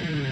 Welcome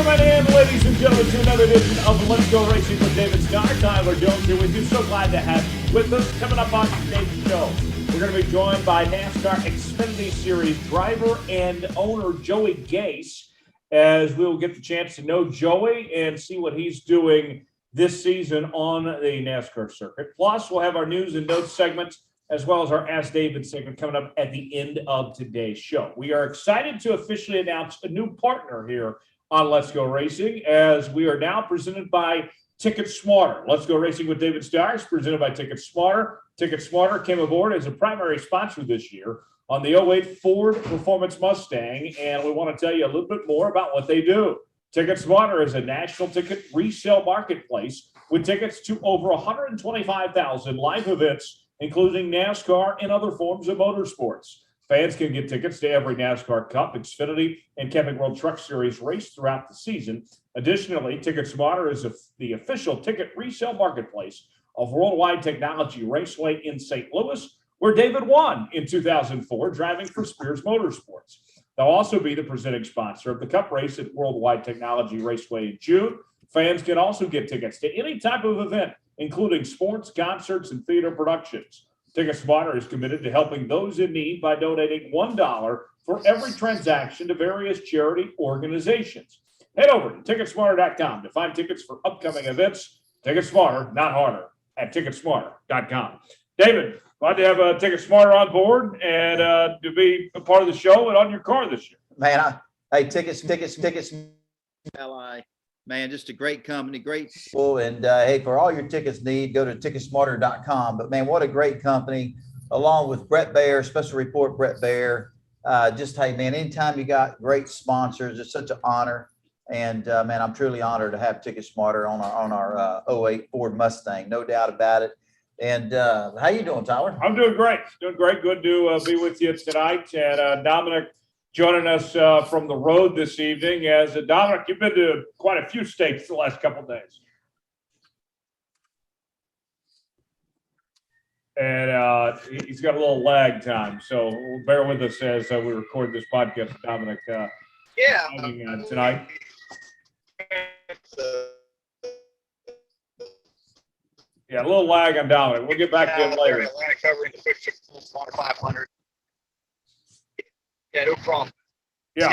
in, ladies and gentlemen, to another edition of Let's Go Racing with David Starr. Tyler Jones here with you. So glad to have you with us. Coming up on today's show, we're going to be joined by NASCAR Xfinity Series driver and owner Joey Gase, as we will get the chance to know Joey and see what he's doing this season on the NASCAR circuit. Plus, we'll have our news and notes segment, as well as our Ask David segment coming up at the end of today's show. We are excited to officially announce a new partner here on Let's Go Racing, as we are now presented by Ticket Smarter. Let's Go Racing with David Starr is presented by Ticket Smarter. Ticket Smarter came aboard as a primary sponsor this year on the '08 Ford Performance Mustang, and we want to tell you a little bit more about what they do. Ticket Smarter is a national ticket resale marketplace with tickets to over 125,000 live events, including NASCAR and other forms of motorsports. Fans can get tickets to every NASCAR Cup, Xfinity, and Camping World Truck Series race throughout the season. Additionally, Ticket Smarter is the official ticket resale marketplace of Worldwide Technology Raceway in St. Louis, where David won in 2004, driving for Spears Motorsports. They'll also be the presenting sponsor of the Cup race at Worldwide Technology Raceway in June. Fans can also get tickets to any type of event, including sports, concerts, and theater productions. Ticket Smarter is committed to helping those in need by donating $1 for every transaction to various charity organizations. Head over to Ticketsmarter.com to find tickets for upcoming events. Ticket Smarter, not harder, at Ticketsmarter.com. David, glad to have Ticket Smarter on board and to be a part of the show and on your car this year. Man, tickets. LI. Man, just a great company, great people. And hey, for all your tickets need, go to Ticketsmarter.com. But man, what a great company, along with Brett Baer, special report Brett Baer. Hey, man, anytime you got great sponsors, it's such an honor. And man, I'm truly honored to have Ticket Smarter on our '08 Ford Mustang, no doubt about it. And how you doing, Tyler? I'm doing great. Doing great. Good to be with you tonight. And Dominic joining us from the road this evening. As Dominic, you've been to quite a few states the last couple of days. And he's got a little lag time, so bear with us as we record this podcast with Dominic tonight. Yeah, a little lag on Dominic. We'll get back to him later. Atlanta covering the 500. Yeah, no problem. Yeah,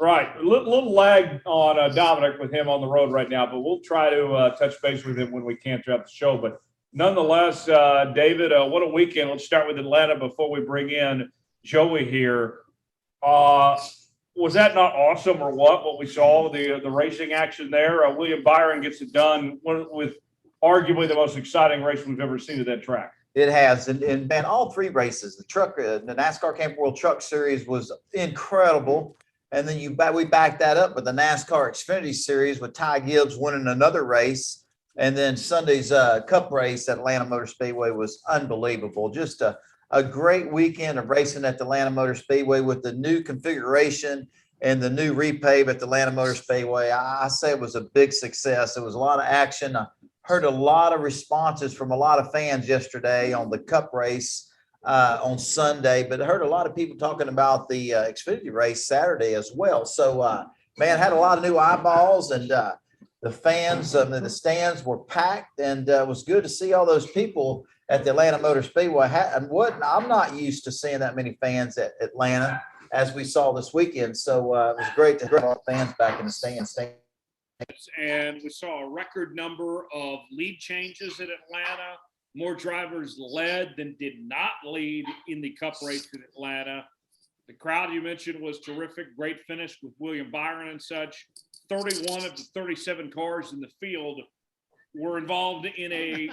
right. A little lag on Dominic with him on the road right now, but we'll try to touch base with him when we can throughout the show. But nonetheless, David, what a weekend. Let's start with Atlanta before we bring in Joey here. Was that not awesome or what we saw, the racing action there? William Byron gets it done with arguably the most exciting race we've ever seen at that track. It has, and man, all three races, the NASCAR Camping World Truck Series was incredible, and then we backed that up with the NASCAR Xfinity Series with Ty Gibbs winning another race, and then Sunday's Cup race at Atlanta Motor Speedway was unbelievable. Just a great weekend of racing at the Atlanta Motor Speedway with the new configuration and the new repave at the Atlanta Motor Speedway. I say it was a big success. There was a lot of action. Heard a lot of responses from a lot of fans yesterday on the Cup race on Sunday, but I heard a lot of people talking about the Xfinity race Saturday as well. So, man, had a lot of new eyeballs, and the fans in the stands were packed, and it was good to see all those people at the Atlanta Motor Speedway. I'm not used to seeing that many fans at Atlanta as we saw this weekend. So it was great to have our fans back in the stands. And we saw a record number of lead changes at Atlanta. More drivers led than did not lead in the Cup race in Atlanta. The crowd you mentioned was terrific. Great finish with William Byron and such. 31 of the 37 cars in the field were involved in a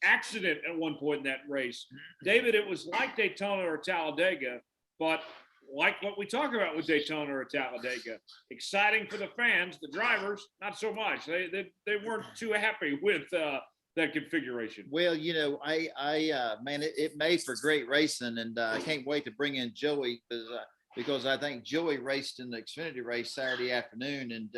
accident at one point in that race. David, it was like Daytona or Talladega, but like what we talk about with Daytona or Talladega. Exciting for the fans, the drivers, not so much. They weren't too happy with that configuration. Well, you know, man, it made for great racing, and I can't wait to bring in Joey because I think Joey raced in the Xfinity race Saturday afternoon, and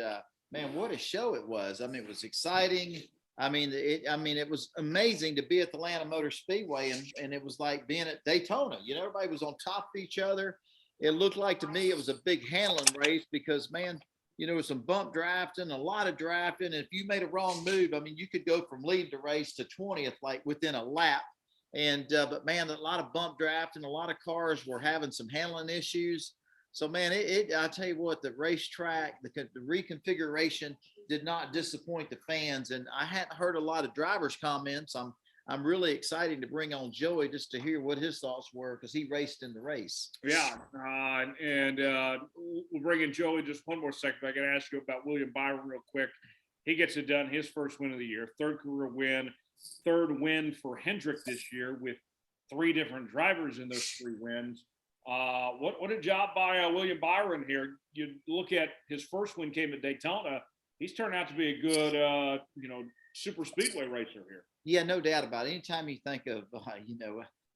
man, what a show it was. I mean, it was exciting. It was amazing to be at the Atlanta Motor Speedway, and it was like being at Daytona. Everybody was on top of each other. It looked like to me it was a big handling race because, man, it was some bump drafting, a lot of drafting. If you made a wrong move, you could go from leading the race to 20th, like within a lap. But man, a lot of bump drafting, a lot of cars were having some handling issues. So man, I tell you what, the racetrack, the reconfiguration did not disappoint the fans. And I hadn't heard a lot of drivers' comments. I'm really excited to bring on Joey just to hear what his thoughts were because he raced in the race. Yeah, we'll bring in Joey just one more second. I got to ask you about William Byron real quick. He gets it done, his first win of the year, third career win, third win for Hendrick this year with 3 different drivers in those 3 wins. What a job by William Byron here. You look at his first win came at Daytona. He's turned out to be a good, super speedway racer here. Yeah, no doubt about it. Anytime you think of,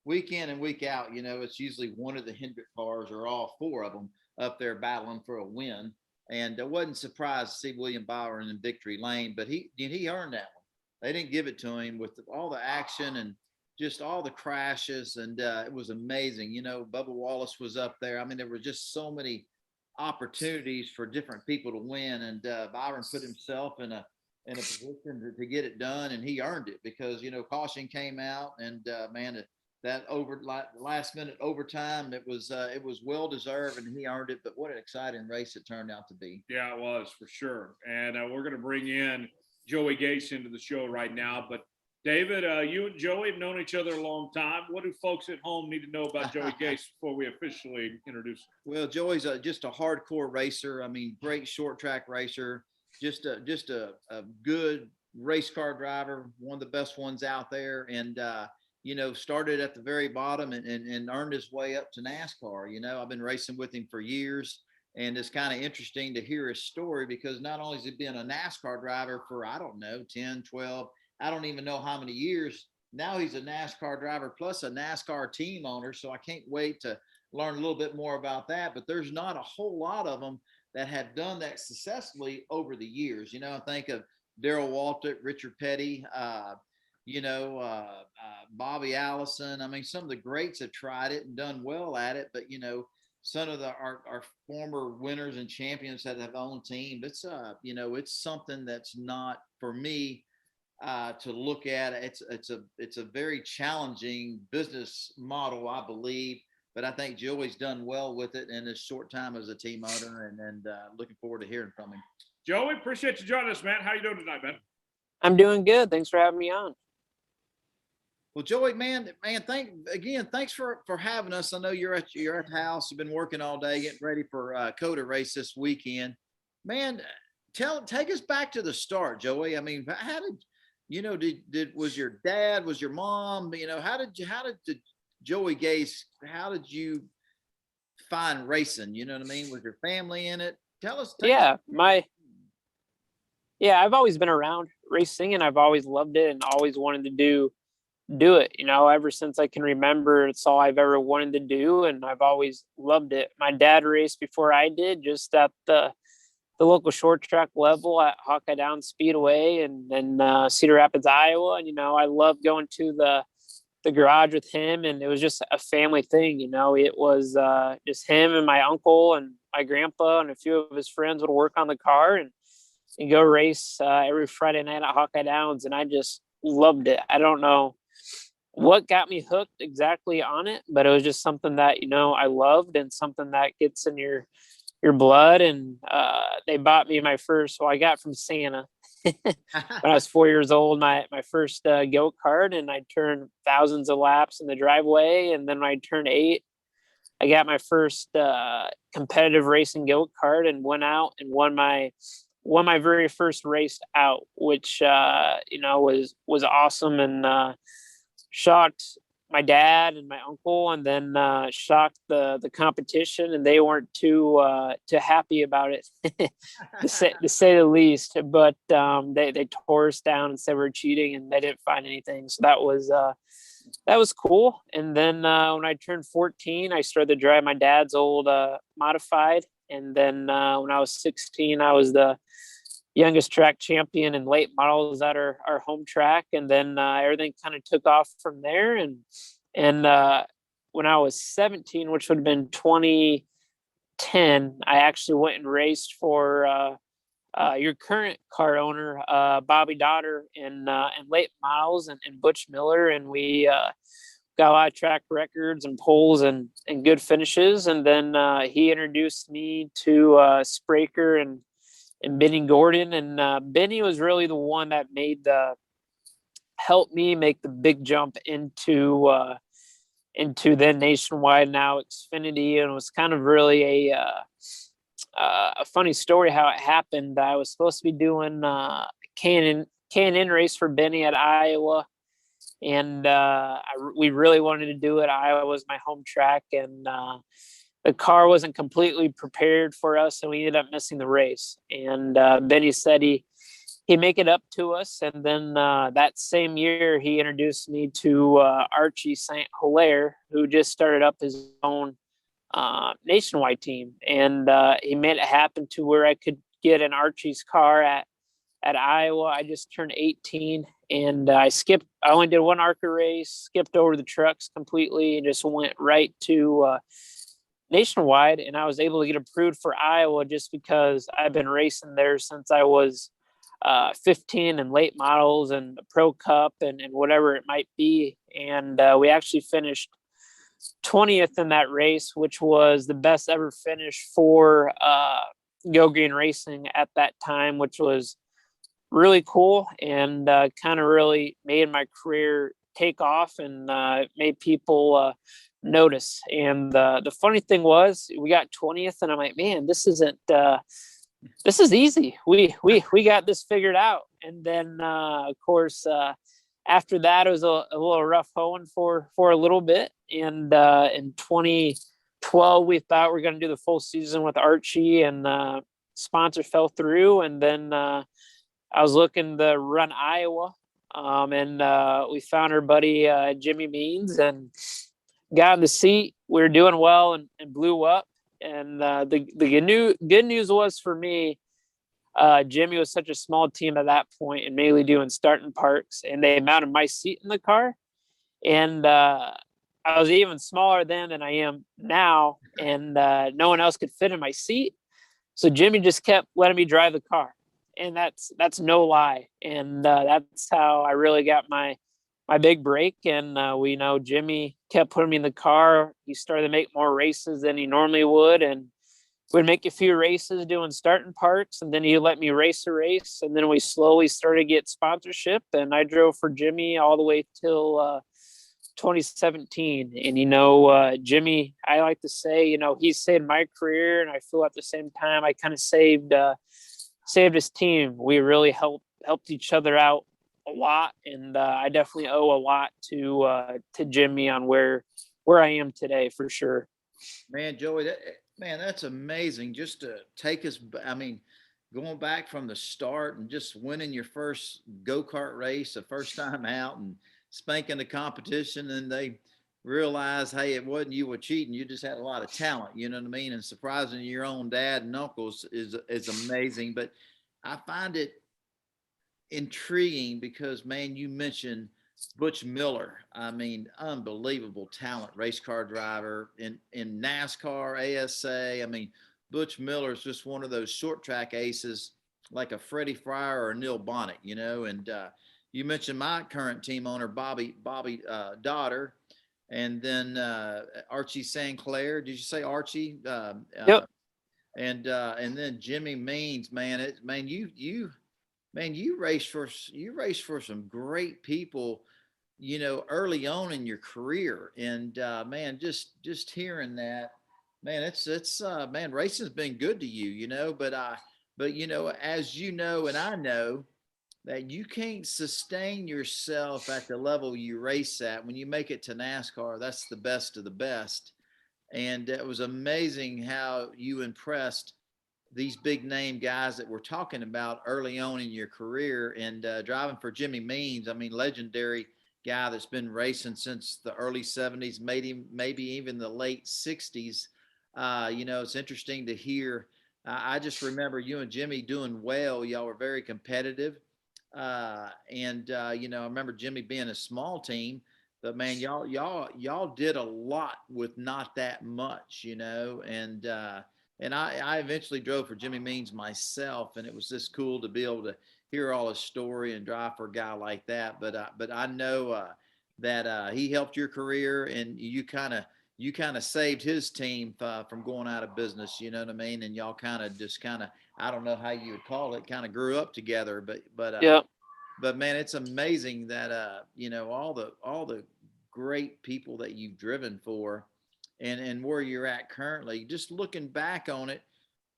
week in and week out, it's usually one of the Hendrick cars or all 4 of them up there battling for a win. And I wasn't surprised to see William Byron in victory lane, but he earned that one. They didn't give it to him with all the action and just all the crashes. And it was amazing. Bubba Wallace was up there. There were just so many opportunities for different people to win. And Byron put himself in a position to get it done, and he earned it because caution came out, and that last minute overtime, it was well deserved, and he earned it. But what an exciting race it turned out to be. Yeah, it was for sure. And we're going to bring in Joey Gase into the show right now. But David, you and Joey have known each other a long time. What do folks at home need to know about Joey Gase before we officially introduce him? Well, Joey's just a hardcore racer. Great short track racer. Just a good race car driver, one of the best ones out there. And, started at the very bottom and earned his way up to NASCAR. I've been racing with him for years, and it's kind of interesting to hear his story because not only has he been a NASCAR driver for, 10, 12, I don't even know how many years. Now he's a NASCAR driver plus a NASCAR team owner. So I can't wait to learn a little bit more about that, but there's not a whole lot of them that have done that successfully over the years. I think of Darrell Waltrip, Richard Petty, Bobby Allison. Some of the greats have tried it and done well at it, but some of our former winners and champions that have owned team. It's something that's not for me to look at. It's a very challenging business model, I believe. But I think Joey's done well with it in his short time as a team owner, and looking forward to hearing from him. Joey, appreciate you joining us, man. How you doing tonight, man? I'm doing good. Thanks for having me on. Well, Joey, man, thanks for having us. I know you're at the house. You've been working all day, getting ready for COTA race this weekend. Man, take us back to the start, Joey. How did was your dad, was your mom? How did Joey Gase, how did you find racing? Was your family in it? Tell us. I've always been around racing, and I've always loved it and always wanted to do it. Ever since I can remember, it's all I've ever wanted to do, and I've always loved it. My dad raced before I did, just at the local short track level at Hawkeye Downs Speedway and Cedar Rapids, Iowa. And I love going to the garage with him, and it was just a family thing. It was just him and my uncle and my grandpa and a few of his friends would work on the car and go race every Friday night at Hawkeye Downs, and I just loved it. I don't know what got me hooked exactly on it, but it was just something that I loved and something that gets in your blood. And they bought me my first, I got from Santa when I was 4 years old, my first go kart, and I turned thousands of laps in the driveway. And then when I turned 8, I got my first competitive racing go kart and went out and won my very first race out, which was awesome, and shocked my dad and my uncle, and then shocked the competition, and they weren't too happy about it to say the least. But they tore us down and said we're cheating, and they didn't find anything. So that was cool. And then when I turned 14, I started to drive my dad's old modified. And then when I was 16, I was the youngest track champion in late models at our home track. And then everything kind of took off from there. And when I was 17, which would have been 2010, I actually went and raced for your current car owner, Bobby Dotter, in late models, and Butch Miller. And we got a lot of track records and poles and good finishes. And then he introduced me to Spraker and Benny Gordon. And Benny was really the one that helped me make the big jump into then Nationwide, now Xfinity. And it was kind of really a funny story how it happened. I was supposed to be doing K&N race for Benny at Iowa, and we really wanted to do it. Iowa was my home track, and the car wasn't completely prepared for us, and we ended up missing the race. And Benny said he'd make it up to us. And then that same year, he introduced me to Archie St. Hilaire, who just started up his own Nationwide team. And he made it happen to where I could get in Archie's car at Iowa. I just turned 18, and I only did one ARCA race, skipped over the trucks completely, and just went right to Nationwide. And I was able to get approved for Iowa just because I've been racing there since I was 15, and late models and the Pro Cup and whatever it might be. And we actually finished 20th in that race, which was the best ever finish for Go Green Racing at that time, which was really cool, and kind of really made my career take off, and made people notice. And the funny thing was, we got 20th, and I'm like, man, this is easy. We got this figured out. And then of course after that, it was a little rough going for a little bit. And in 2012, we thought we were going to do the full season with Archie, and sponsor fell through. And then I was looking to run Iowa, and we found our buddy Jimmie Means and got in the seat. We were doing well and blew up. And the good news was for me, Jimmie was such a small team at that point, and mainly doing starting parks, and they mounted my seat in the car. And I was even smaller then than I am now, and no one else could fit in my seat. So Jimmie just kept letting me drive the car, and that's no lie. And that's how I really got my big break. And we know Jimmie kept putting me in the car. He started to make more races than he normally would, and we'd make a few races doing starting parks, and then he'd let me race a race. And then we slowly started to get sponsorship, and I drove for Jimmie all the way till 2017. And Jimmie, I like to say, he saved my career, and I feel at the same time I kind of saved his team. We really helped each other out a lot, and I definitely owe a lot to Jimmie on where I am today, for sure. Man, Joey, that's amazing. Just to take us, going back from the start and just winning your first go-kart race, the first time out, and spanking the competition, and they realize, hey, it wasn't you were cheating, you just had a lot of talent, you know what I mean? And surprising your own dad and uncles is amazing. But I find it intriguing because, man, you mentioned Butch Miller. Unbelievable talent, race car driver in NASCAR, ASA. Butch Miller is just one of those short track aces, like a Freddie Fryer or a Neil Bonnet, and you mentioned my current team owner, Bobby Dotter, and then Archie St. Clair. Did you say Archie? Yep. And then Jimmie Means, you raced for some great people, early on in your career. And just hearing that, man, it's racing's been good to you, but as you know, and I know, that you can't sustain yourself at the level you race at. When you make it to NASCAR, that's the best of the best. And it was amazing how you impressed these big name guys that we're talking about early on in your career. And driving for Jimmie Means, legendary guy that's been racing since the early 70s, maybe even the late 60s. It's interesting to hear I just remember you and Jimmie doing well. Y'all were very competitive. I remember Jimmie being a small team, but man, y'all did a lot with not that much, and I eventually drove for Jimmie Means myself, and it was just cool to be able to hear all his story and drive for a guy like that. But I know that he helped your career, and you kind of saved his team from going out of business. You know what I mean? And y'all kind of I don't know how you would call it, kind of grew up together. Yeah. But man, it's amazing that all the great people that you've driven for, and where you're at currently. Just looking back on it,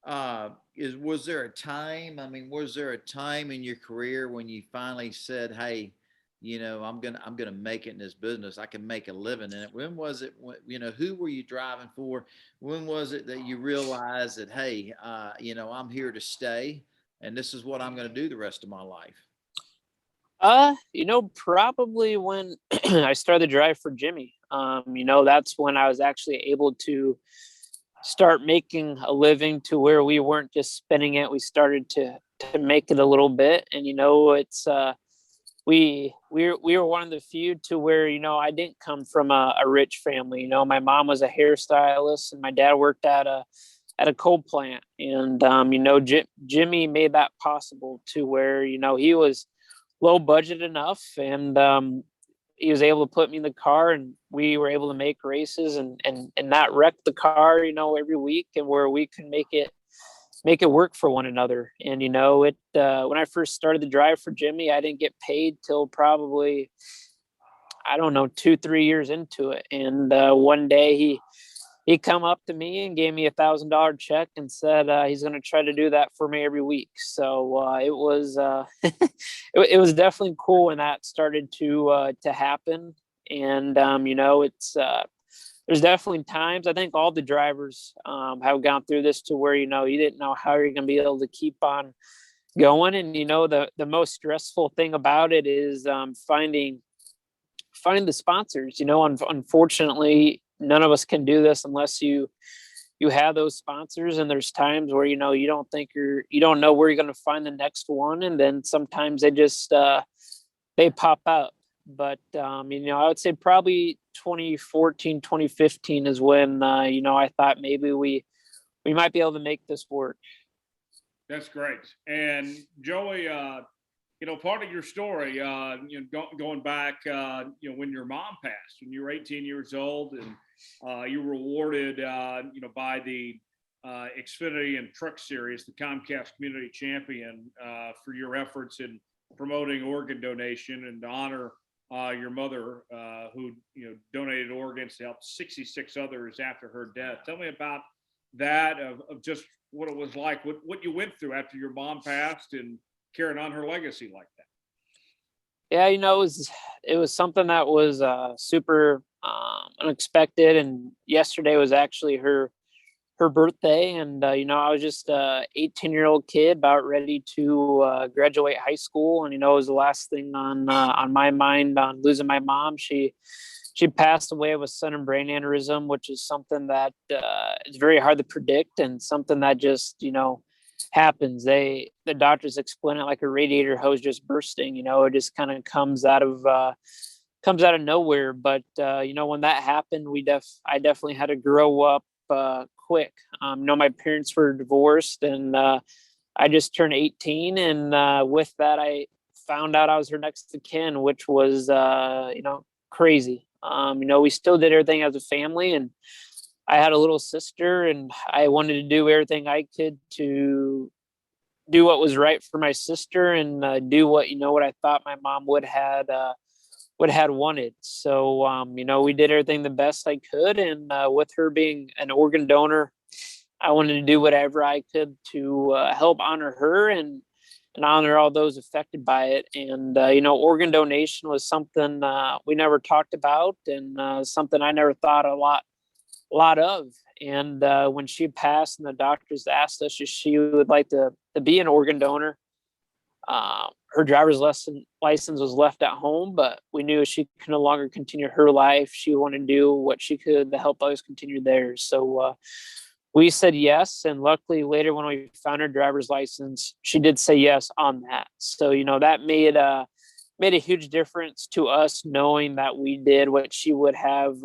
was there a time? I mean, was there a time in your career when you finally said, "Hey, I'm gonna make it in this business. I can make a living in it." When was it? Who were you driving for? When was it that you realized that, hey, I'm here to stay, and this is what I'm going to do the rest of my life? Probably when I started to drive for Jimmie. That's when I was actually able to start making a living to where we weren't just spending it. We started to make it a little bit. And it's we were one of the few to where, I didn't come from a rich family. My mom was a hairstylist and my dad worked at a coal plant. And Jimmie made that possible to where, he was low budget enough, and he was able to put me in the car, and we were able to make races and not wreck the car, every week, and where we could make it work for one another. And when I first started to drive for Jimmie, I didn't get paid till probably, I don't know, 2-3 years into it. And one day he come up to me and gave me $1,000 check and said he's going to try to do that for me every week. So it was it was definitely cool when that started to happen. And it's there's definitely times, I think all the drivers have gone through this, to where you didn't know how you're going to be able to keep on going. And the most stressful thing about it is finding the sponsors. Unfortunately, none of us can do this unless you have those sponsors. And there's times where you don't know where you're going to find the next one, and then sometimes they just they pop out. But I would say probably 2014, 2015 is when I thought maybe we might be able to make this work. That's great. And Joey, part of your story, going back, when your mom passed, when you were 18 years old, and you were awarded, by the Xfinity and Truck Series, the Comcast Community Champion, for your efforts in promoting organ donation, and to honor your mother, who donated organs to help 66 others after her death. Tell me about that, of just what it was like, what you went through after your mom passed, and carrying on her legacy like that. Yeah, it was something that was super unexpected. And yesterday was actually her birthday, and I was just a 18-year-old kid about ready to graduate high school, and it was the last thing on my mind on losing my mom. She passed away with sudden brain aneurysm, which is something that is very hard to predict, and something that just happens. The doctors explain it like a radiator hose just bursting. It just kind of comes out of nowhere. But when that happened, I definitely had to grow up quick. My parents were divorced, and I just turned 18, and with that, I found out I was her next of kin, which was crazy. We still did everything as a family, and I had a little sister, and I wanted to do everything I could to do what was right for my sister, and do what I thought my mom would had wanted. So we did everything the best I could, and with her being an organ donor, I wanted to do whatever I could to help honor her and honor all those affected by it. And organ donation was something we never talked about, and something I never thought a lot of. And when she passed and the doctors asked us if she would like to be an organ donor, her driver's license was left at home, but we knew she could no longer continue her life. She wanted to do what she could to help others continue theirs. So we said yes. And luckily later when we found her driver's license, she did say yes on that. So, that made a huge difference to us knowing that we did what she would have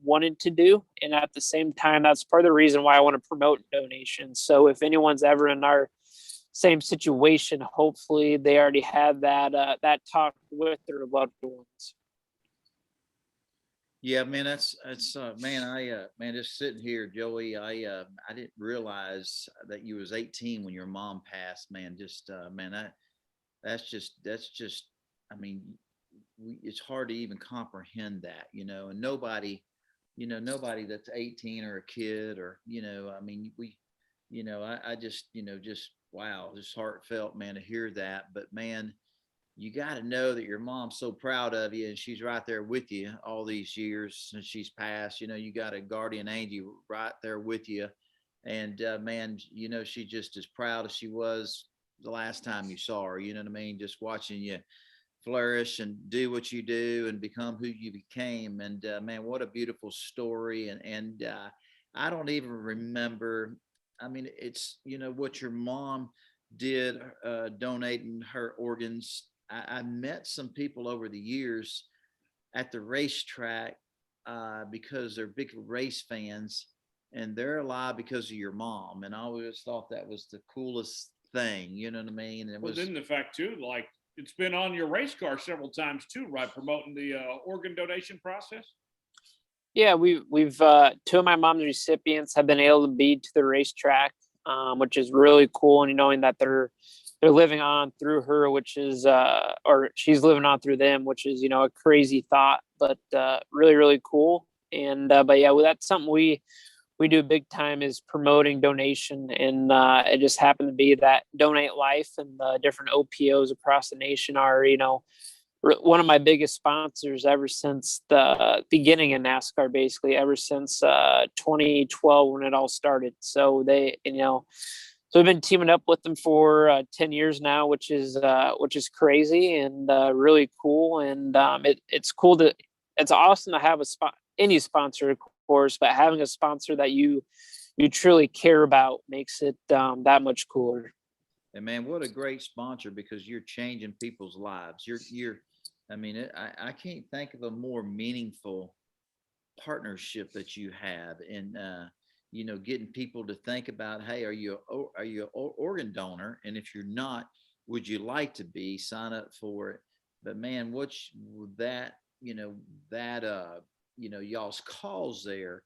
wanted to do. And at the same time, that's part of the reason why I want to promote donations. So if anyone's ever in our same situation, hopefully they already had that talk with their loved ones. Yeah, man, that's man, man, just sitting here, Joey, I didn't realize that you was 18 when your mom passed, man. Just man, that's just I mean, it's hard to even comprehend that, and nobody that's 18 or a kid or, I mean, I just, just wow, just heartfelt, man, to hear that. But man, you got to know that your mom's so proud of you and she's right there with you all these years since she's passed. You got a guardian angel right there with you. And man, she's just as proud as she was the last time you saw her. You know what I mean? Just watching you flourish and do what you do and become who you became. And man, what a beautiful story. And I don't even remember. I mean, it's, what your mom did, donating her organs. I met some people over the years at the racetrack because they're big race fans and they're alive because of your mom. And I always thought that was the coolest thing. You know what I mean? It Well, was then the fact too, like it's been on your race car several times too, right? Promoting the organ donation process. Yeah, we've two of my mom's recipients have been able to be to the racetrack, which is really cool. And knowing that they're living on through her, which is or she's living on through them, which is a crazy thought, but really really cool. And but yeah, well, that's something we do big time is promoting donation, and it just happened to be that Donate Life and the different OPOs across the nation are one of my biggest sponsors ever since the beginning of NASCAR, basically ever since 2012 when it all started. So they, so we've been teaming up with them for 10 years now, which is crazy and really cool. And it's cool it's awesome to have any sponsor, of course, but having a sponsor that you truly care about makes it that much cooler. And man, what a great sponsor, because you're changing people's lives. I mean, I can't think of a more meaningful partnership that you have in, getting people to think about, hey, are you an organ donor? And if you're not, would you like to be? Sign up for it. But man, y'all's cause there,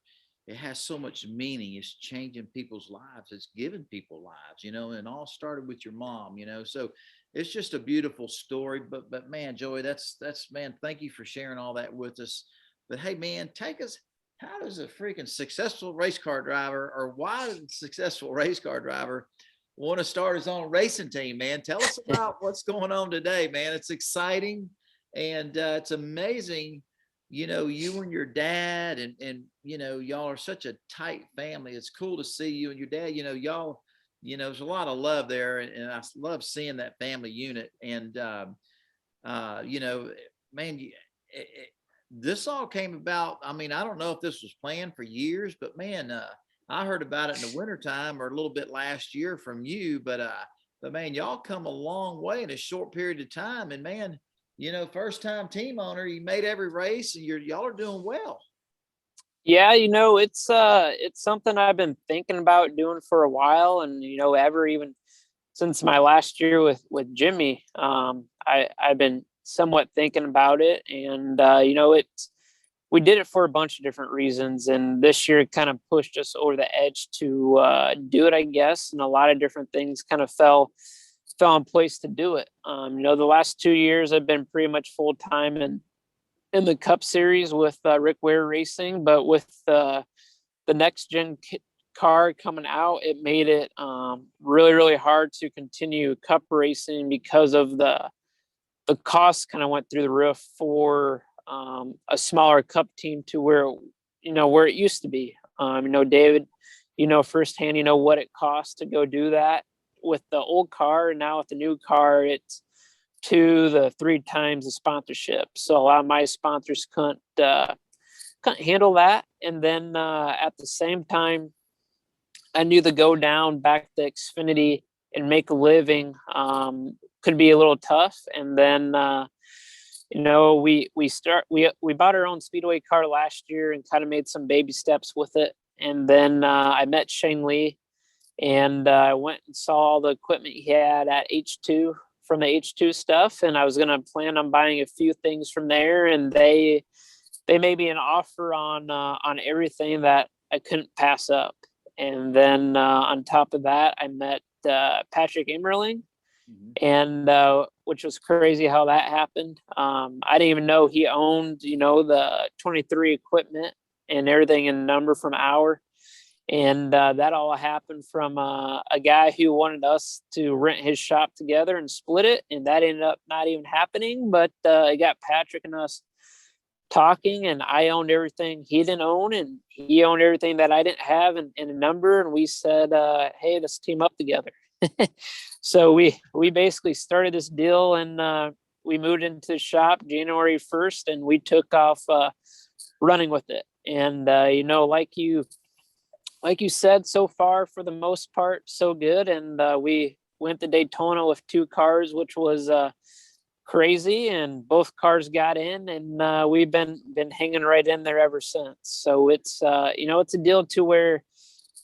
it has so much meaning. It's changing people's lives. It's giving people lives, and all started with your mom, so it's just a beautiful story. But man, Joey, that's man, thank you for sharing all that with us. But hey, man, take us, how does a freaking successful race car driver, or why does a successful race car driver want to start his own racing team, man? Tell us about what's going on today, man. It's exciting and it's amazing. You and your dad and y'all are such a tight family. It's cool to see you and your dad, y'all, there's a lot of love there, and I love seeing that family unit. And, man, this all came about. I mean, I don't know if this was planned for years, but man, I heard about it in the wintertime or a little bit last year from you, but man, y'all come a long way in a short period of time. And man, first time team owner, you made every race and y'all are doing well. Yeah, it's something I've been thinking about doing for a while, and even since my last year with Jimmie, I've been somewhat thinking about it, and we did it for a bunch of different reasons, and this year kind of pushed us over the edge to do it, I guess, and a lot of different things kind of fell in place to do it. The last 2 years I've been pretty much full time in the Cup Series with Rick Ware Racing, but with the next gen car coming out, it made it really really hard to continue Cup racing because of the costs kind of went through the roof for a smaller Cup team to where it used to be. David, firsthand, what it costs to go do that with the old car, and now with the new car, it's 2 to 3 times the sponsorship. So a lot of my sponsors couldn't handle that. And then at the same time, I knew the go down back to Xfinity and make a living could be a little tough. And then, we bought our own speedway car last year and kind of made some baby steps with it. And then I met Shane Lee, and I went and saw all the equipment he had at H2 from the H2 stuff. And I was going to plan on buying a few things from there. And they made me an offer on everything that I couldn't pass up. And then on top of that, I met Patrick Immerling, and which was crazy how that happened. I didn't even know he owned, the 23 equipment and everything in number from Hour. And that all happened from a guy who wanted us to rent his shop together and split it. And that ended up not even happening, but it got Patrick and us talking, and I owned everything he didn't own, and he owned everything that I didn't have in a number. And we said, hey, let's team up together. So we basically started this deal, and we moved into the shop January 1st, and we took off running with it. And like you said, so far for the most part, so good. And we went to Daytona with 2 cars, which was crazy, and both cars got in, and we've been hanging right in there ever since. So it's it's a deal to where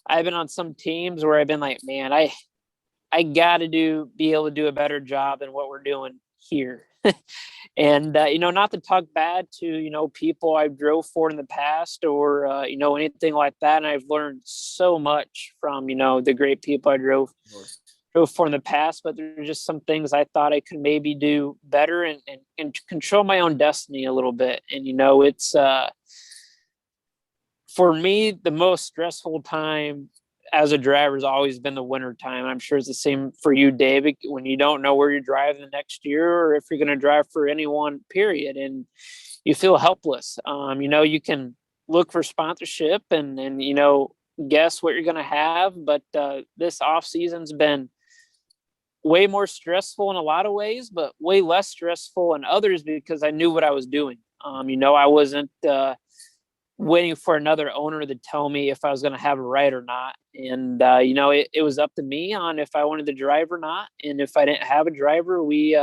I've been on some teams where I've been like, man, I gotta be able to do a better job than what we're doing here. And not to talk bad to people I drove for in the past, or anything like that. And I've learned so much from the great people I drove for in the past, but there's just some things I thought I could maybe do better and control my own destiny a little bit. And it's for me, the most stressful time as a driver has always been the winter time. I'm sure it's the same for you, David, when you don't know where you're driving the next year, or if you're going to drive for any one period, and you feel helpless. You can look for sponsorship and guess what you're going to have, but this off season's been way more stressful in a lot of ways, but way less stressful in others, because I knew what I was doing. I wasn't waiting for another owner to tell me if I was going to have a ride or not. And, it was up to me on if I wanted to drive or not. And if I didn't have a driver, we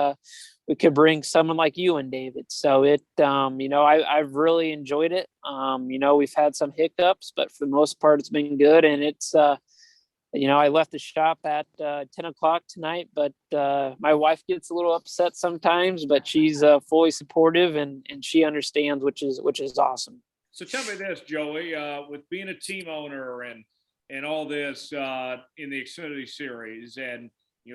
could bring someone like you and David. So I've really enjoyed it. We've had some hiccups, but for the most part, it's been good. And it's, I left the shop at 10 o'clock tonight, but my wife gets a little upset sometimes, but she's fully supportive, and she understands, which is awesome. So tell me this, Joey, with being a team owner and all this in the Xfinity Series, and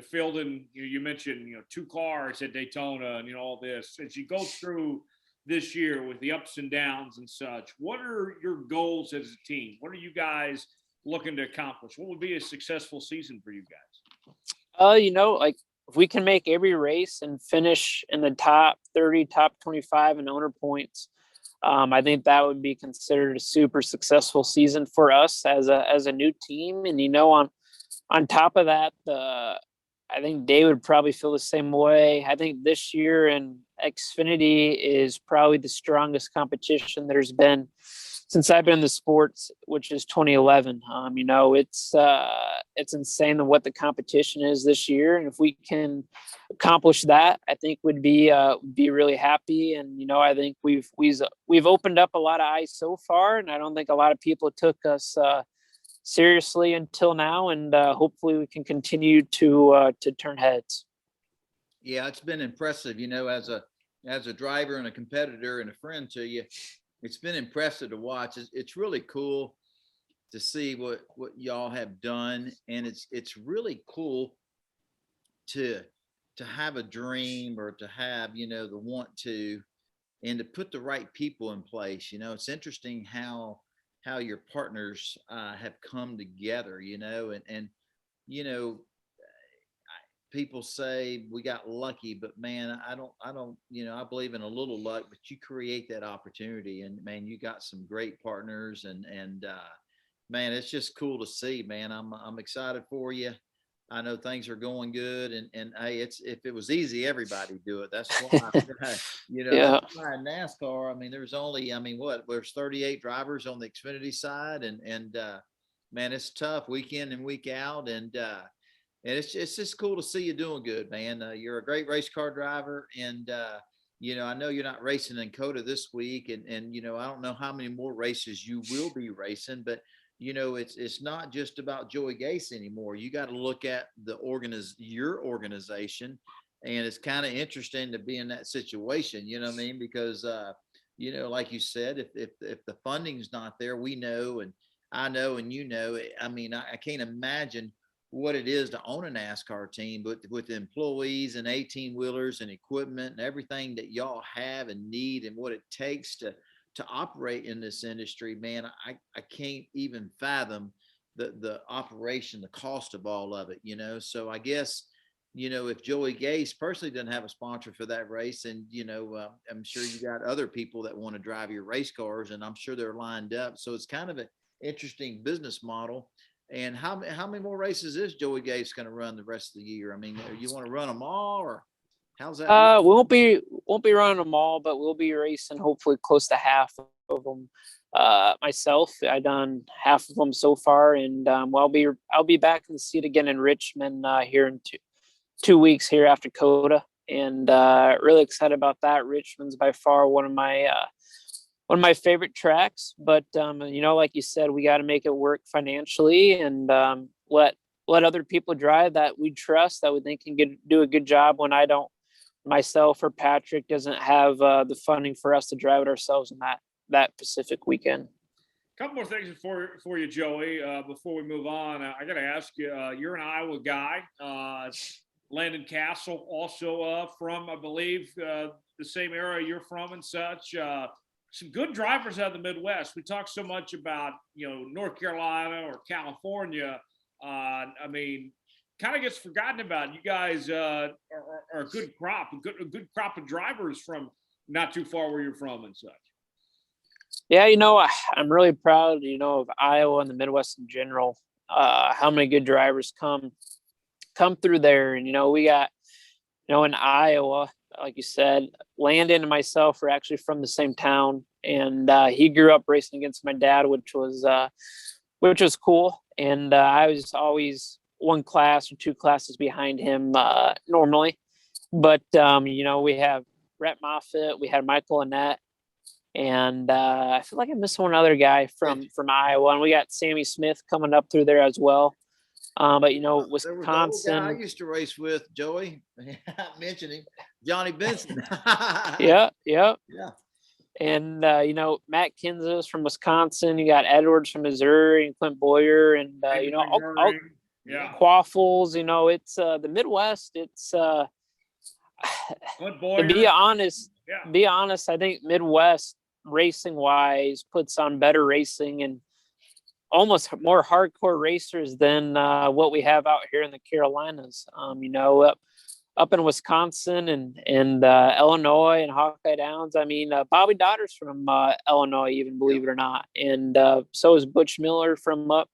fielding, you mentioned 2 cars at Daytona, and all this, as you go through this year with the ups and downs and such, what are your goals as a team? What are you guys looking to accomplish? What would be a successful season for you guys? Like if we can make every race and finish in the top 30, top 25 in owner points, I think that would be considered a super successful season for us as a new team. And on top of that, I think Dave would probably feel the same way. I think this year in Xfinity is probably the strongest competition there's been since I've been in the sports, which is 2011. It's insane what the competition is this year, and if we can accomplish that, I think would be really happy. And I think we've opened up a lot of eyes so far, and I don't think a lot of people took us seriously until now, and hopefully we can continue to turn heads. Yeah, it's been impressive. As a driver and a competitor and a friend to you, it's been impressive to watch. It's really cool to see what y'all have done, and it's really cool to have a dream, or to have the want to, and to put the right people in place. It's interesting how your partners have come together. And people say we got lucky, but man, I don't, I believe in a little luck, but you create that opportunity, and man, you got some great partners, and man, it's just cool to see, man. I'm excited for you. I know things are going good, and hey, if it was easy, everybody'd do it. That's why, Yeah. that's why in NASCAR, there's only, there's 38 drivers on the Xfinity side, and man, it's tough week in and week out. And it's just cool to see you doing good, man. You're a great race car driver. And, I know you're not racing in COTA this week. And, I don't know how many more races you will be racing, but, it's not just about Joey Gase anymore. You got to look at your organization. And it's kind of interesting to be in that situation, you know what I mean? Because, like you said, if the funding's not there, we know, and I know, and I mean, I can't imagine what it is to own a NASCAR team, but with employees and 18 wheelers and equipment and everything that y'all have and need and what it takes to operate in this industry, man, I can't even fathom the operation, the cost of all of it, So I guess, if Joey Gase personally doesn't have a sponsor for that race, and, I'm sure you got other people that want to drive your race cars, and I'm sure they're lined up. So it's kind of an interesting business model. And how many more races is Joey Gase going to run the rest of the year? I mean, you want to run them all, or how's that? We won't be running them all, but we'll be racing hopefully close to half of them. Myself, I've done half of them so far, and I'll be back in the seat again in Richmond here in 2 weeks here after COTA, and really excited about that. Richmond's by far one of my favorite tracks, but like you said, we got to make it work financially, and let other people drive that we trust, that we think can do a good job when myself or Patrick doesn't have the funding for us to drive it ourselves in that Pacific weekend. A couple more things for you, Joey, before we move on. I got to ask you, you're an Iowa guy. Landon Castle, also from, I believe, the same area you're from and such. Some good drivers out of the Midwest. We talk so much about, North Carolina or California. I mean, kind of gets forgotten about. You guys are a good crop, a good crop of drivers from not too far where you're from and such. Yeah, I'm really proud, of Iowa and the Midwest in general. How many good drivers come through there, and we got, in Iowa, like you said, Landon and myself are actually from the same town, and he grew up racing against my dad, which was cool. And I was always one class or two classes behind him normally, but we have Rhett Moffitt, we had Michael Annette, and I feel like I missed one other guy from Iowa, and we got Sammy Smith coming up through there as well. But Wisconsin. I used to race with, Joey. Mention him, Johnny Benson. Yeah. And Matt Kinzis from Wisconsin. You got Edwards from Missouri, and Clint Boyer, and Quaffles. It's the Midwest. It's to be honest. I think Midwest racing wise puts on better racing and almost more hardcore racers than what we have out here in the Carolinas. Up in Wisconsin and Illinois and Hawkeye Downs. I mean, Bobby Dotter's from Illinois, even, believe it or not, and so is Butch Miller from up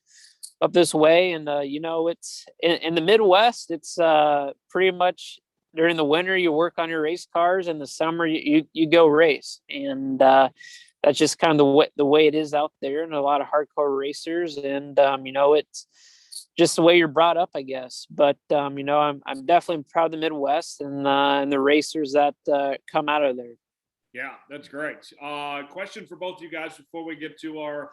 this way. And it's in the Midwest. It's pretty much during the winter you work on your race cars, and the summer you go race, and that's just kind of the way it is out there, and a lot of hardcore racers, and it's just the way you're brought up, I guess. But I'm definitely proud of the Midwest and the racers that come out of there. Yeah, that's great. Question for both of you guys before we get to our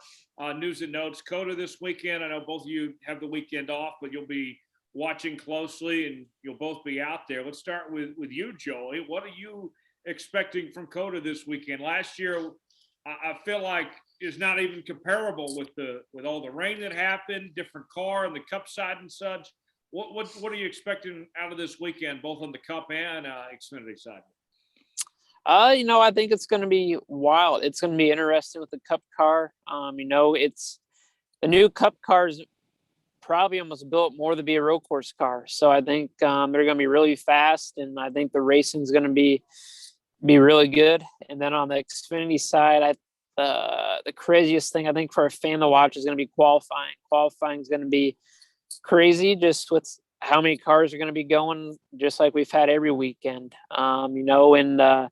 news and notes. COTA this weekend. I know both of you have the weekend off, but you'll be watching closely and you'll both be out there. Let's start with you, Joey. What are you expecting from COTA this weekend? Last year, I feel like is not even comparable with all the rain that happened, different car and the Cup side and such. What are you expecting out of this weekend, both on the Cup and Xfinity side? I think it's going to be wild. It's going to be interesting with the Cup car. It's the new Cup cars probably almost built more to be a road course car. So I think they're going to be really fast, and I think the racing is going to be really good. And then on the Xfinity side, the craziest thing I think for a fan to watch is going to be qualifying. Qualifying is going to be crazy, just with how many cars are going to be going, just like we've had every weekend. And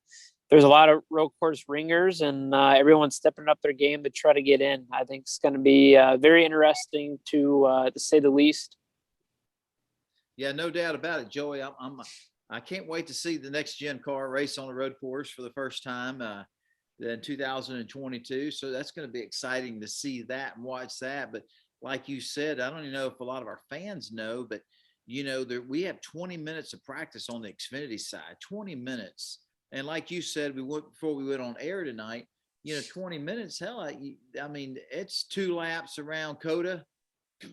there's a lot of road course ringers, and everyone's stepping up their game to try to get in. I think it's going to be very interesting to say the least. Yeah, no doubt about it, Joey. I can't wait to see the next gen car race on the road course for the first time in 2022. So that's going to be exciting to see that and watch that. But like you said, I don't even know if a lot of our fans know, but we have 20 minutes of practice on the Xfinity side, 20 minutes. And like you said, before we went on air tonight, 20 minutes, hell, I mean, it's 2 laps around COTA,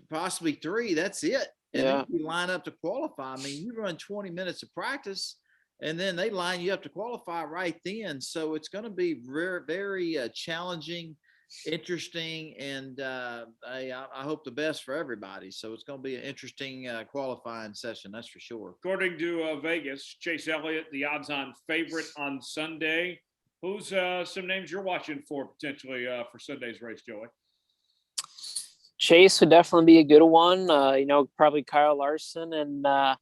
possibly 3. That's it. And then you line up to qualify. I mean, you run 20 minutes of practice, and then they line you up to qualify right then. So it's going to be very challenging, interesting, and I hope the best for everybody. So it's going to be an interesting qualifying session, that's for sure. According to Vegas, Chase Elliott, the odds-on favorite on Sunday. Who's some names you're watching for potentially for Sunday's race, Joey? Chase would definitely be a good one. Probably Kyle Larson, and I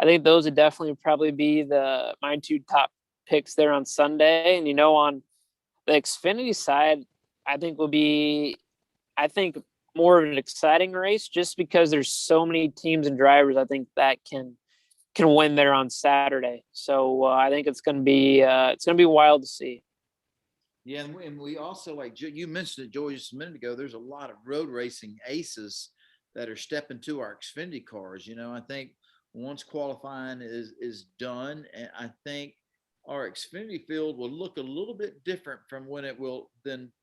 think those would definitely probably be my 2 top picks there on Sunday. And on the Xfinity side, I think will be, more of an exciting race just because there's so many teams and drivers. I think that can win there on Saturday. So I think it's going to be wild to see. Yeah, and we also, like you mentioned it, Joey, just a minute ago, there's a lot of road racing aces that are stepping to our Xfinity cars. I think once qualifying is done, and I think our Xfinity field will look a little bit different than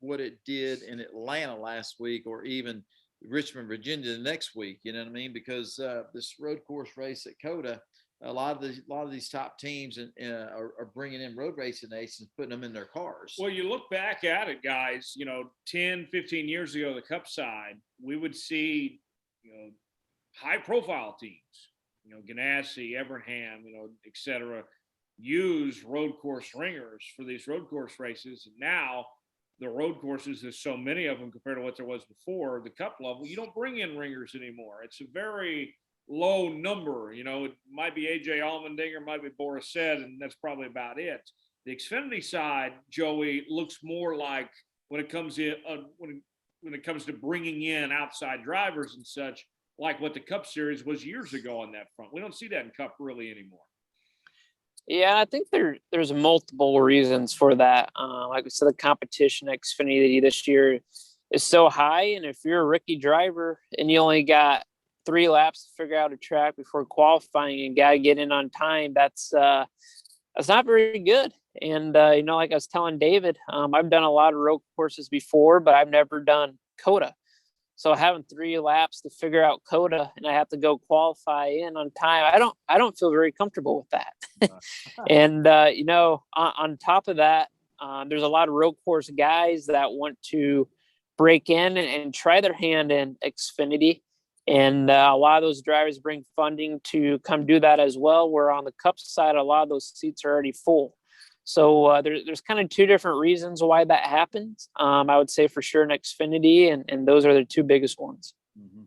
what it did in Atlanta last week, or even Richmond, Virginia the next week. You know what I mean? Because this road course race at COTA, a lot of these top teams are bringing in road racing aces and putting them in their cars. Well, you look back at it, guys, 10, 15 years ago, the Cup side, we would see, high profile teams, Ganassi, Evernham, et cetera, use road course ringers for these road course races. And now the road courses, there's so many of them compared to what there was before the Cup level, you don't bring in ringers anymore. It's a very low number. It might be AJ Allmendinger, might be Boris Said, and that's probably about it. The Xfinity side, Joey, looks more like when it comes in when it comes to bringing in outside drivers and such, like what the Cup Series was years ago on that front. We don't see that in Cup really anymore. Yeah, I think there's multiple reasons for that. Like I said, the competition at Xfinity this year is so high, and if you're a rookie driver and you only got 3 laps to figure out a track before qualifying and got to get in on time, that's not very good. And like I was telling David, I've done a lot of road courses before, but I've never done COTA. So having 3 laps to figure out COTA and I have to go qualify in on time, I don't feel very comfortable with that. And on top of that, there's a lot of road course guys that want to break in and try their hand in Xfinity. And a lot of those drivers bring funding to come do that as well, where on the Cup side, a lot of those seats are already full. So there's kind of 2 different reasons why that happens. I would say for sure in Xfinity, and those are the 2 biggest ones. Mm-hmm.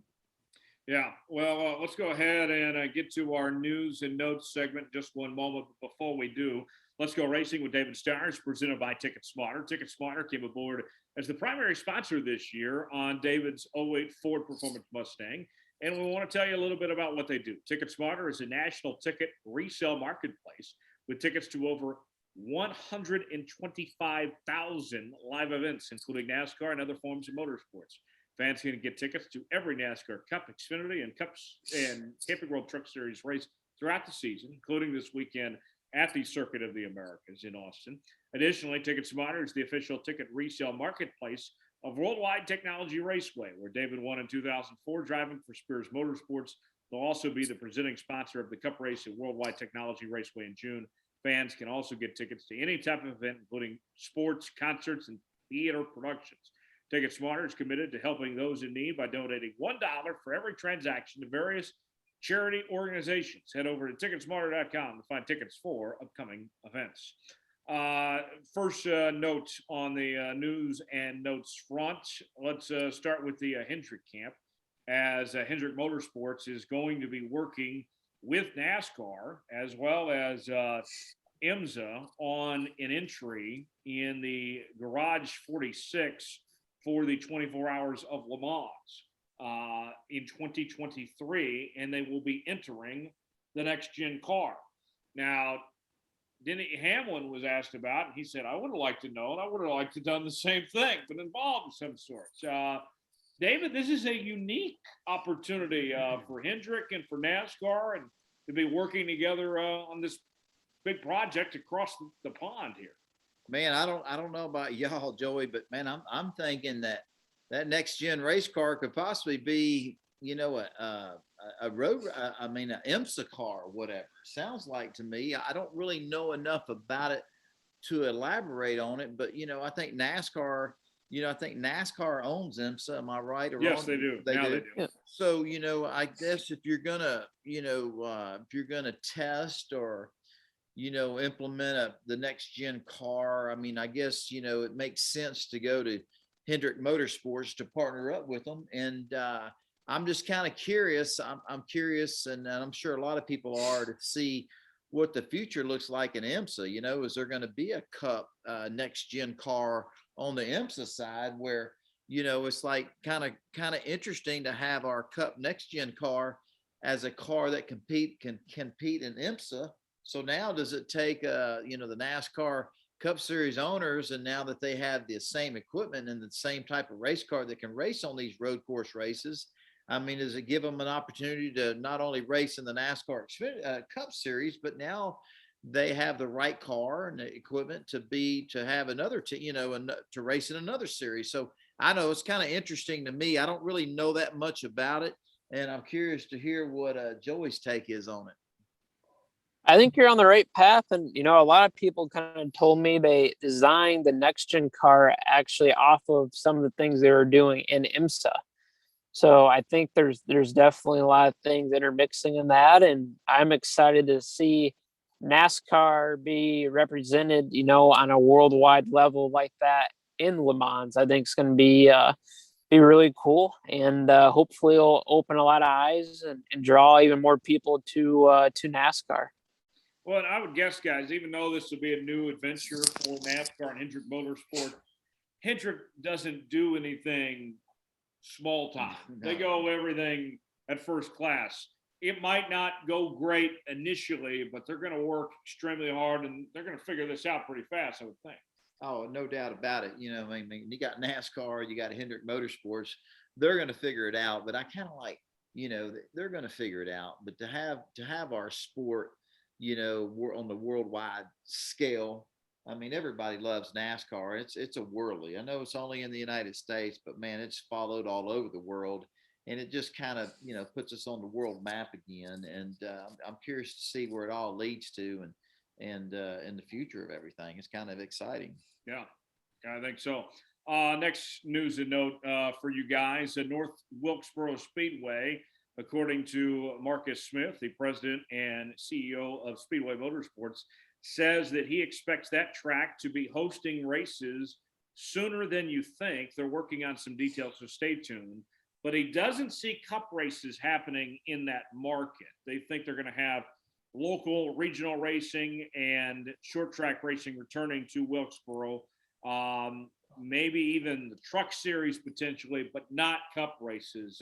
Yeah, well, let's go ahead and get to our news and notes segment just one moment. Before we do, Let's Go Racing with David Starr is presented by Ticket Smarter. Ticket Smarter came aboard as the primary sponsor this year on David's 08 Ford Performance Mustang. And we want to tell you a little bit about what they do. Ticket Smarter is a national ticket resale marketplace with tickets to over 125,000 live events, including NASCAR and other forms of motorsports. Fans can get tickets to every NASCAR Cup, Xfinity, and Cups and Camping World Truck Series race throughout the season, including this weekend at the Circuit of the Americas in Austin. Additionally, Ticket Smarter is the official ticket resale marketplace of Worldwide Technology Raceway, where David won in 2004 driving for Spears Motorsports. They'll also be the presenting sponsor of the Cup race at Worldwide Technology Raceway in June. Fans can also get tickets to any type of event, including sports, concerts, and theater productions. Ticket Smarter is committed to helping those in need by donating $1 for every transaction to various charity organizations. Head over to ticketsmarter.com to find tickets for upcoming events. First note on the news and notes front. Let's start with the Hendrick camp, as Hendrick Motorsports is going to be working with NASCAR as well as IMSA on an entry in the Garage 46 for the 24 Hours of Le Mans in 2023, and they will be entering the next gen car. Now, Denny Hamlin was asked about, and he said, I would have liked to know, and I would have liked to have done the same thing, but involved in some sorts. David, this is a unique opportunity for Hendrick and for NASCAR, and to be working together on this big project across the pond here. Man, I don't know about y'all, Joey, but man, I'm thinking that next gen race car could possibly be, you know, a road, an IMSA car or whatever. Sounds like to me. I don't really know enough about it to elaborate on it, but you know, I think NASCAR owns IMSA. Am I right? Or Yes, wrong? they do. They now do. they do. Yeah. So, you know, I guess if you're gonna test or, you know, implement the next gen car, I mean, I guess, you know, it makes sense to go to Hendrick Motorsports to partner up with them. And I'm just kind of curious. I'm curious, and I'm sure a lot of people are, to see what the future looks like in IMSA. You know, is there going to be a Cup next gen car on the IMSA side where, you know, it's like kind of interesting to have our Cup next gen car as a car that can compete in IMSA. So now does it take you know, the NASCAR Cup Series owners, and now that they have the same equipment and the same type of race car that can race on these road course races, I mean, does it give them an opportunity to not only race in the NASCAR Cup Series, but now they have the right car and the equipment to have another, to race in another series. So I know it's kind of interesting to me. I don't really know that much about it, and I'm curious to hear what Joey's take is on it. I think you're on the right path. And, you know, a lot of people kind of told me they designed the next gen car actually off of some of the things they were doing in IMSA. So I think there's definitely a lot of things intermixing in that. And I'm excited to see NASCAR be represented, you know, on a worldwide level like that in Le Mans. I think it's going to be really cool, and hopefully it'll open a lot of eyes and draw even more people to NASCAR. Well, and I would guess, guys, even though this will be a new adventure for NASCAR and Hendrick Motorsport, Hendrick doesn't do anything small time. No. They go everything at first class. It might not go great initially, but they're going to work extremely hard, and they're going to figure this out pretty fast, I would think. Oh, no doubt about it. You know, I mean, you got NASCAR, you got Hendrick Motorsports, they're going to figure it out. But I kind of like, you know, they're going to figure it out. But to have our sport, you know, we're on the worldwide scale. I mean, everybody loves NASCAR. It's a worldly. I know it's only in the United States, but man, it's followed all over the world, and it just kind of, you know, puts us on the world map again. And I'm curious to see where it all leads to, and in the future of everything. It's kind of exciting. Yeah, I think so. Next news and note for you guys: North Wilkesboro Speedway, according to Marcus Smith, the president and CEO of Speedway Motorsports, says that he expects that track to be hosting races sooner than you think. They're working on some details, so stay tuned. But he doesn't see Cup races happening in that market. They think they're going to have local, regional racing and short track racing returning to Wilkesboro. Maybe even the Truck Series potentially, but not Cup races.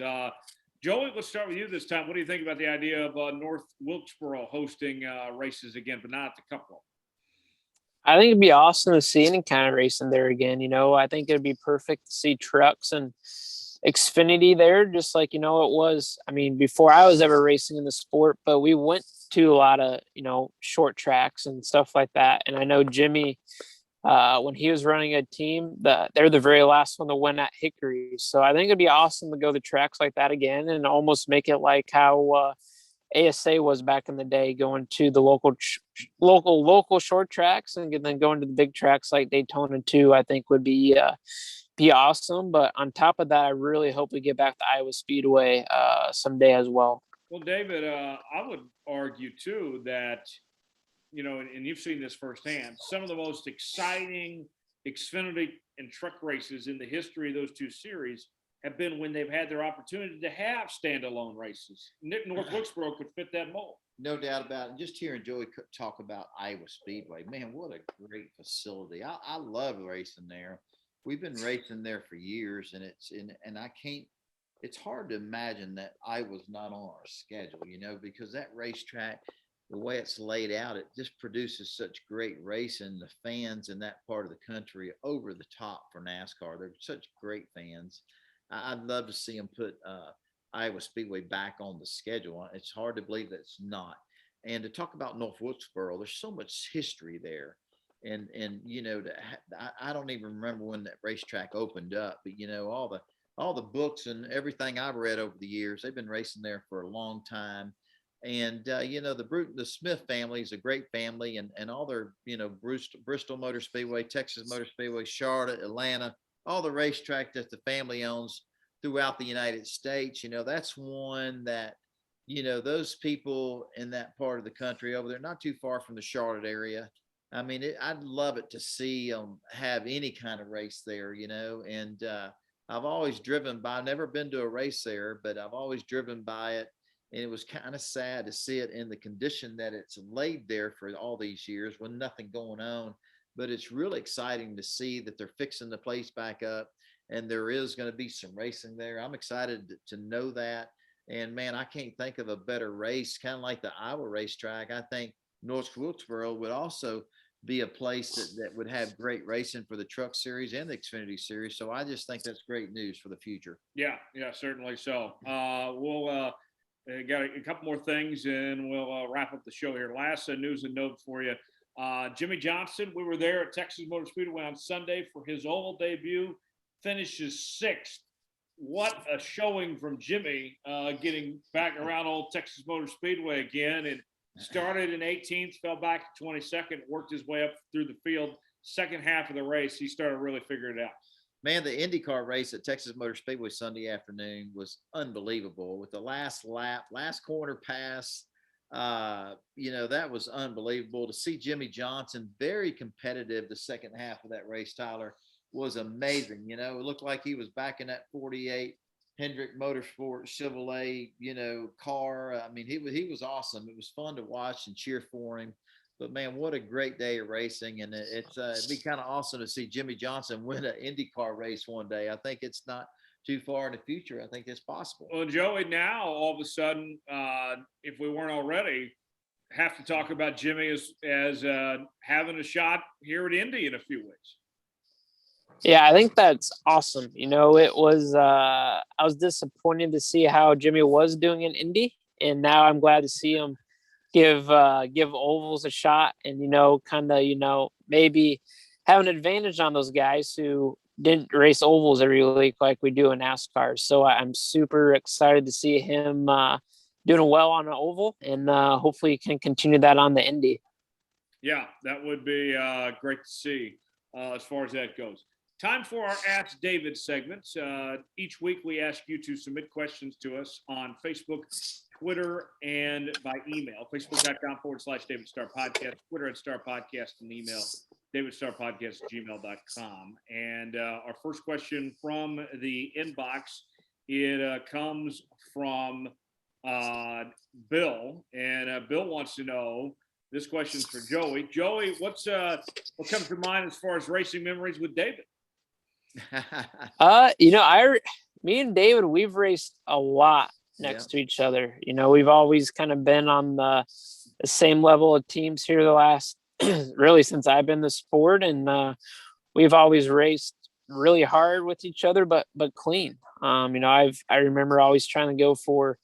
Joey, let's start with you this time. What do you think about the idea of North Wilkesboro hosting races again, but not at the Cup level? I think it'd be awesome to see any kind of racing there again. You know, I think it'd be perfect to see trucks and Xfinity there, just like, you know, it was, I mean, before I was ever racing in the sport, but we went to a lot of, you know, short tracks and stuff like that. And I know Jimmie, when he was running a team, they're the very last one to win at Hickory. So I think it'd be awesome to go to tracks like that again and almost make it like how ASA was back in the day, going to the local short tracks and then going to the big tracks like Daytona too. I think would be awesome. But on top of that, I really hope we get back to Iowa Speedway someday as well. Well, David, I would argue too that, you know, and you've seen this firsthand, some of the most exciting Xfinity and truck races in the history of those two series have been when they've had their opportunity to have standalone races. North Wilkesboro could fit that mold. No doubt about it. And just hearing Joey talk about Iowa Speedway, man, what a great facility. I love racing there. We've been racing there for years, and I can't. It's hard to imagine that I was not on our schedule, because that racetrack, the way it's laid out, it just produces such great racing. The fans in that part of the country are over the top for NASCAR. They're such great fans. I'd love to see them put Iowa Speedway back on the schedule. It's hard to believe that it's not. And to talk about North Wilkesboro, there's so much history there. And I don't even remember when that racetrack opened up, but all the books and everything I've read over the years, they've been racing there for a long time. And the Smith family is a great family, and all their Bristol Motor Speedway, Texas Motor Speedway, Charlotte, Atlanta, all the racetrack that the family owns throughout the United States. That's one that, those people in that part of the country over there, not too far from the Charlotte area. I mean, I'd love it to see have any kind of race there, and I've always driven by, I've never been to a race there, but I've always driven by it. And it was kind of sad to see it in the condition that it's laid there for all these years with nothing going on. But it's really exciting to see that they're fixing the place back up, and there is going to be some racing there. I'm excited to know that. And man, I can't think of a better race, kind of like the Iowa racetrack. I think North Wilkesboro would also be a place that would have great racing for the Truck Series and the Xfinity Series. So I just think that's great news for the future. Yeah, certainly so. We'll got a couple more things, and we'll wrap up the show here. Last news and note for you. Jimmie Johnson, we were there at Texas Motor Speedway on Sunday for his oval debut, finishes 6th. What a showing from Jimmie, getting back around old Texas Motor Speedway again, and started in 18th, fell back to 22nd, worked his way up through the field. Second half of the race, he started really figuring it out. Man, the IndyCar race at Texas Motor Speedway Sunday afternoon was unbelievable with the last lap, last corner pass. That was unbelievable to see Jimmie Johnson very competitive. The second half of that race, Tyler, was amazing. It looked like he was back in that 48 Hendrick Motorsport Chevrolet, car. I mean, he was awesome. It was fun to watch and cheer for him. But man, what a great day of racing. And it'd be kind of awesome to see Jimmie Johnson win an IndyCar race one day. I think it's not too far in the future. I think it's possible. Well, Joey, now all of a sudden, if we weren't already, have to talk about Jimmie as having a shot here at Indy in a few weeks. Yeah, I think that's awesome. It was I was disappointed to see how Jimmie was doing in Indy, and now I'm glad to see him give ovals a shot, and maybe have an advantage on those guys who didn't race ovals every week like we do in NASCAR. So I'm super excited to see him doing well on an oval, and hopefully he can continue that on the Indy. Yeah, that would be great to see as far as that goes. Time for our Ask David segments. Each week we ask you to submit questions to us on Facebook, Twitter, and by email. Facebook.com/David Starr Podcast, Twitter @Starr Podcast, and email davidstarrpodcast@gmail.com. And our first question from the inbox, it comes from Bill. And Bill wants to know, this question's for Joey. Joey, what comes to mind as far as racing memories with David? Me and David, we've raced a lot next to each other. We've always kind of been on the same level of teams here the last really since I've been in the sport, and we've always raced really hard with each other, but clean. I remember always trying to go for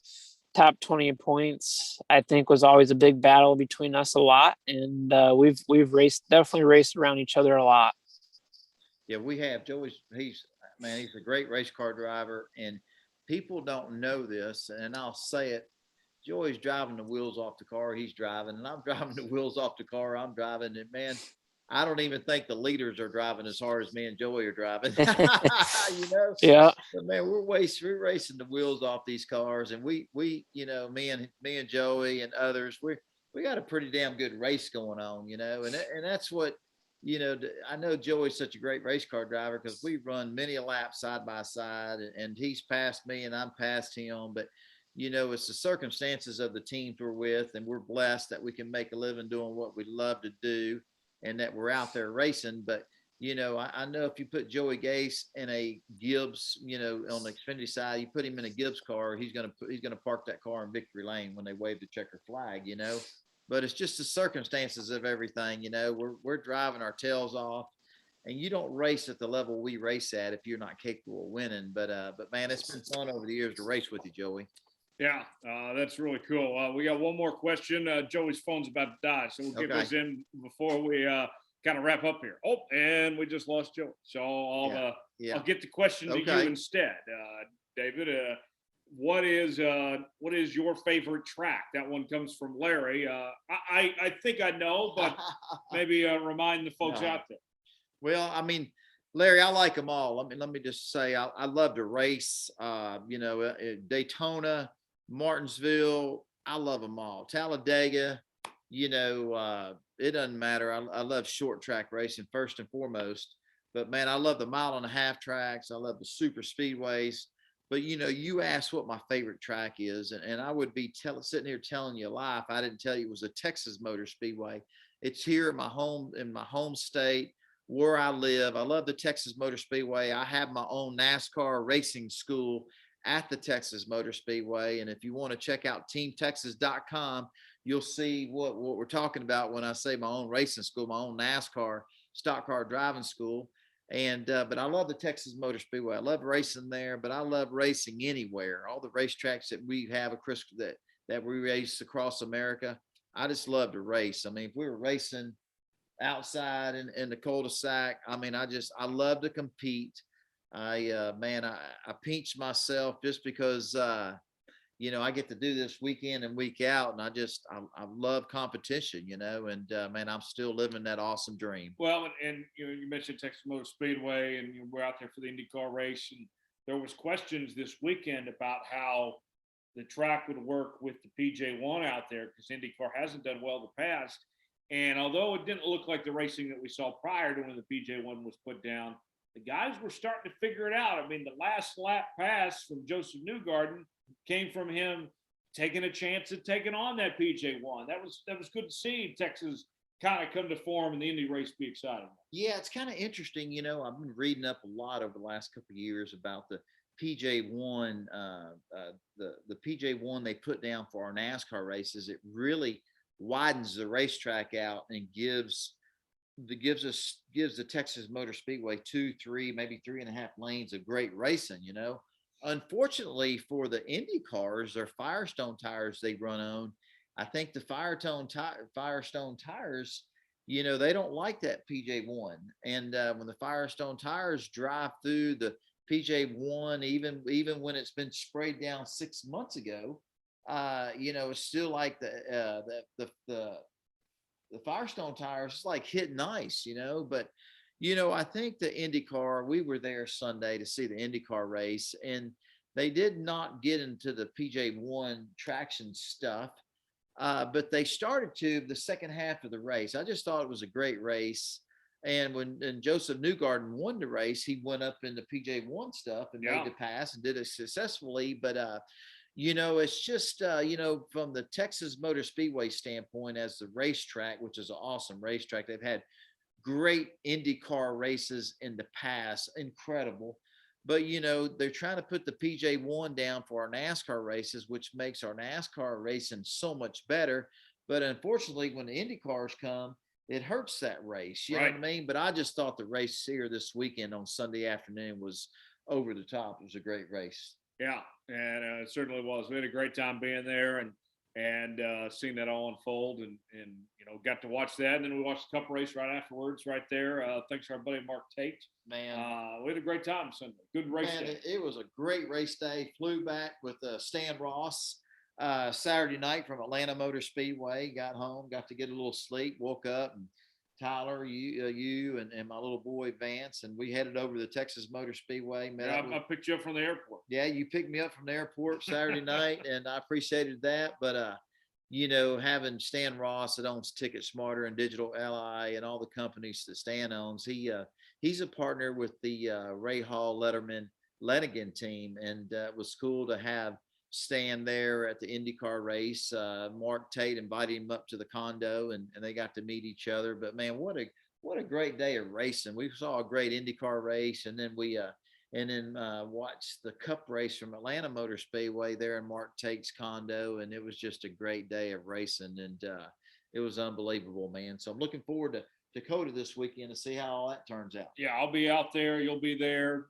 top 20 points. I think was always a big battle between us a lot, and we've definitely raced around each other a lot. Yeah, we have. He's a great race car driver, and people don't know this, and I'll say it. Joey's driving the wheels off the car he's driving, and I'm driving the wheels off the car I'm driving. And man, I don't even think the leaders are driving as hard as me and Joey are driving. Yeah. But man, we're racing the wheels off these cars, and we me and Joey and others, we got a pretty damn good race going on, and that's what. I know Joey's such a great race car driver because we run many a lap side by side, and he's passed me and I'm past him. But, it's the circumstances of the teams we're with, and we're blessed that we can make a living doing what we love to do and that we're out there racing. But, I know if you put Joey Gase in a Gibbs, on the Xfinity side, you put him in a Gibbs car, he's going to park that car in victory lane when they wave the checker flag, but it's just the circumstances of everything. We're driving our tails off, and you don't race at the level we race at if you're not capable of winning. But man, it's been fun over the years to race with you, Joey. Yeah, that's really cool. We got one more question. Joey's phone's about to die, so we'll get this in before we kind of wrap up here. Oh, and we just lost Joey. So I'll get the question to you instead, David. What is your favorite track? That one comes from Larry. I think I know, but maybe remind the folks out there. Well, I mean, Larry, I like them all. Let me just say, I love to race. Daytona, Martinsville, I love them all. Talladega, it doesn't matter. I love short track racing first and foremost. But man, I love the 1.5 mile tracks. I love the super speedways. But you asked what my favorite track is, and I would be sitting here telling you a lie if I didn't tell you it was a Texas Motor Speedway. It's here in my home state where I live. I love the Texas Motor Speedway. I have my own NASCAR racing school at the Texas Motor Speedway. And if you want to check out teamtexas.com, you'll see what we're talking about when I say my own racing school, my own NASCAR stock car driving school. And but I love the Texas Motor Speedway. I love racing there, but I love racing anywhere. All the racetracks that we have that we race across America, I just love to race. I mean, if we were racing outside in the cul-de-sac, I mean, I love to compete. I pinch myself just because I get to do this week in and week out, and I love competition, and man, I'm still living that awesome dream. Well, and you mentioned Texas Motor Speedway, and we're out there for the IndyCar race, and there was questions this weekend about how the track would work with the PJ1 out there, because IndyCar hasn't done well in the past. And although it didn't look like the racing that we saw prior to when the PJ1 was put down, the guys were starting to figure it out. I mean, the last lap pass from Joseph Newgarden came from him taking a chance at taking on that PJ1. That was good to see Texas kind of come to form and the Indy race be exciting. Yeah, it's kind of interesting. I've been reading up a lot over the last couple of years about the PJ1, the PJ1 they put down for our NASCAR races. It really widens the racetrack out and gives the Texas Motor Speedway 2, 3, maybe 3.5 lanes of great racing. Unfortunately for the Indy cars, their Firestone tires they run on, I think the Firestone tires, they don't like that PJ1. And when the Firestone tires drive through the PJ1, even when it's been sprayed down 6 months ago, it's still like the Firestone tires, it's like hitting ice, but I think the IndyCar, we were there Sunday to see the IndyCar race, and they did not get into the PJ1 traction stuff, but they started to the second half of the race. I just thought it was a great race. And when Joseph Newgarden won the race, he went up in the PJ1 stuff and made the pass and did it successfully. But, it's just, from the Texas Motor Speedway standpoint as the racetrack, which is an awesome racetrack, they've had great IndyCar races in the past, incredible. But, they're trying to put the PJ1 down for our NASCAR races, which makes our NASCAR racing so much better. But unfortunately, when the IndyCars come, it hurts that race. You know what I mean? But I just thought the race here this weekend on Sunday afternoon was over the top. It was a great race. Yeah, and it certainly was. We had a great time being there and seeing that all unfold, and got to watch that. And then we watched the Cup race right afterwards, right there. Thanks to our buddy Mark Tate. Man, we had a great time Sunday. Good race day. It was a great race day. Flew back with Stan Ross Saturday night from Atlanta Motor Speedway. Got home, got to get a little sleep, woke up, and Tyler, you and my little boy Vance, and we headed over to the Texas Motor Speedway. I picked you up from the airport. Yeah, you picked me up from the airport Saturday night, and I appreciated that. But having Stan Ross that owns Ticket Smarter and Digital Ally and all the companies that Stan owns, he's a partner with the Ray Hall Letterman Lenigan team, and it was cool to have Stan there at the IndyCar race. Mark Tate invited him up to the condo, and they got to meet each other. But man, what a great day of racing. We saw a great IndyCar race, and then we watched the Cup race from Atlanta Motor Speedway there in Mark Tate's condo, and it was just a great day of racing, and it was unbelievable, man. So I'm looking forward to Dakota this weekend to see how all that turns out. Yeah, I'll be out there. You'll be there.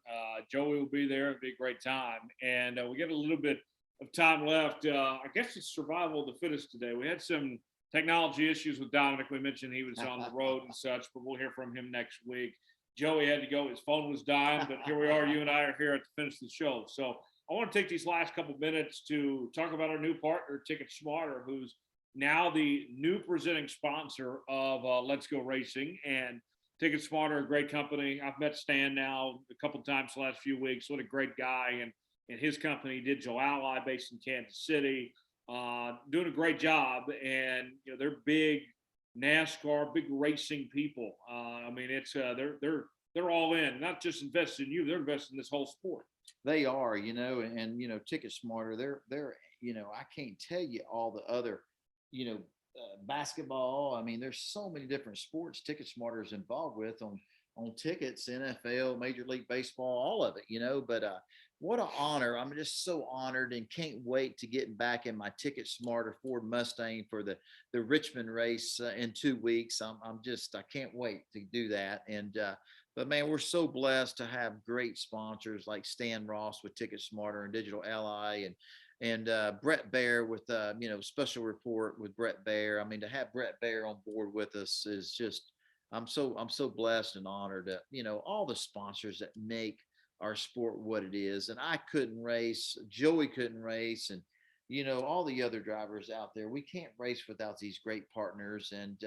Joey will be there. It'll be a great time. And we get a little bit of time left. I guess it's survival of the fittest today. We had some technology issues with Dominic. We mentioned he was on the road and such, but we'll hear from him next week. Joey had to go. His phone was dying, but here we are. You and I are here at the finish of the show. So I want to take these last couple minutes to talk about our new partner, Ticket Smarter, who's now the new presenting sponsor of Let's Go Racing. And Ticket Smarter, a great company. I've met Stan now a couple of times the last few weeks. What a great guy. And his company, Digital Ally, based in Kansas City, doing a great job. And, you know, they're big NASCAR, big racing people. I mean, it's they're all in, not just invested in you, they're invested in this whole sport. They are, you know, and you know, Ticket Smarter, they're you know, I can't tell you all the other, you know, basketball. I mean, there's so many different sports Ticket Smarter is involved with on tickets, NFL, Major League Baseball, all of it, you know. But what an honor. I'm just so honored and can't wait to get back in my Ticket Smarter Ford Mustang for the Richmond race in 2 weeks. I can't wait to do that. And but man, we're so blessed to have great sponsors like Stan Ross with Ticket Smarter and Digital Ally, and Brett Baer with you know, Special Report with Brett Baer. I mean, to have Brett Baer on board with us is just, I'm so blessed and honored to, you know, all the sponsors that make our sport what it is. And I couldn't race, Joey couldn't race, and you know, all the other drivers out there. We can't race without these great partners, and